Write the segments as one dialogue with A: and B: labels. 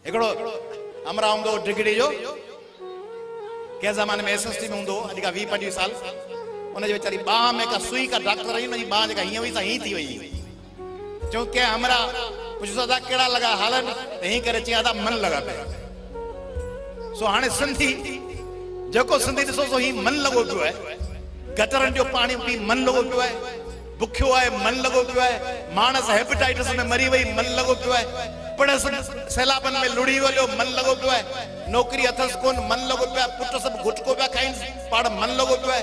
A: एकड़ो हमरा हूंदो डिग्री जो के ज़माने में एसएसटी में हूंदो अॼु खां 20-25 साल उन जे वेचारी बाह में का सुई का डॉक्टर आई उन जी बाह जेका हीअं हुई सा हीअं थी वई चो के हमरा पुछो था कहिड़ा लॻा हालनि त हीअं करे चया था मन लॻा पिया सो हाणे सिंधी जेको सिंधी ॾिसो सो हीअं मन लॻो पियो आहे गटरनि जो पाणी पी मन लॻो पियो आहे बुखियो आहे मन लॻो पियो आहे मानस हेपेटाइटिस में मरी वई मन लॻो पियो आहे पड़स सैलाबन में लुड़ी वियो मन लॻो पियो आहे नौकरी अथसि कोन मन लॻो पियो आहे पुट सभु गुटको पिया खाइनि पाण मन लॻो पियो आहे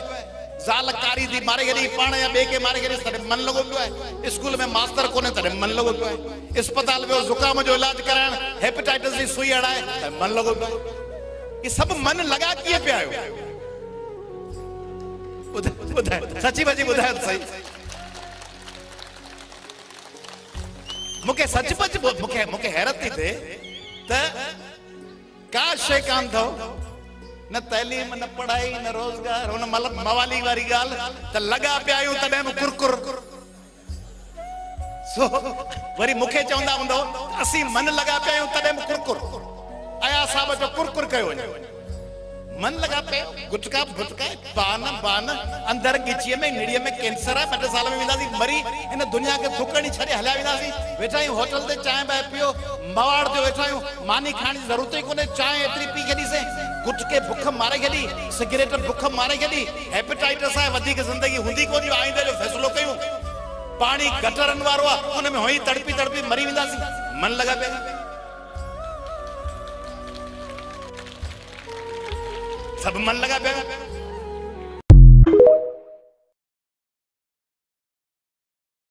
A: ज़ाल कारी थी मारे छॾी पाण या ॿिए खे मारे छॾी तॾहिं मन लॻो पियो आहे स्कूल में मास्तर कोन्हे तॾहिं मन लॻो पियो आहे अस्पताल वियो ज़ुकाम जो इलाज कराइण हेपेटाइटिस जी सुई हणाए त मन लॻो पियो आहे ये सब मन लगा किए पे आयो ॿुधाए सची बची ॿुधायो सही मुखे सचपच मुखे हैरत थी थे त का शे कान थो न तैलीम न पढ़ाई न रोजगार हुन मतलब मवाली वारी गाल त लगा पे आयो तॾहिं बि कुरकुर सो वरी मुखे चवंदा हूंदो असीं मन लगा पे आयो तॾहिं बि कुरकुर आया साहब जो कुरकुर कयो वञे मन लगा पे गुटका भुटका पान बान अंदर गिचीअ में निड़ीअ में कैंसर आहे 2 साल में वेंदासीं मरी इन दुनिया के थुकणी छॾे हलिया वेंदासीं वेठा आहियूं होटल ते चांहि बाहि पियो मवाड़ ते वेठा आहियूं मानी खाइण जी ज़रूरत ई कोन्हे चांहि एतिरी पी छॾीसीं गुटके भुख मारे छॾी सिगरेट भुख मारे छॾी हेपेटाइटिस आहे वधीक ज़िंदगी हूंदी कोन्हे आईंदे जो फ़ैसिलो कयूं पाणी गटरनि वारो आहे उन में होई तड़पी तड़पी मरी वेंदासीं मन लॻा पिया सब मन लगा पिया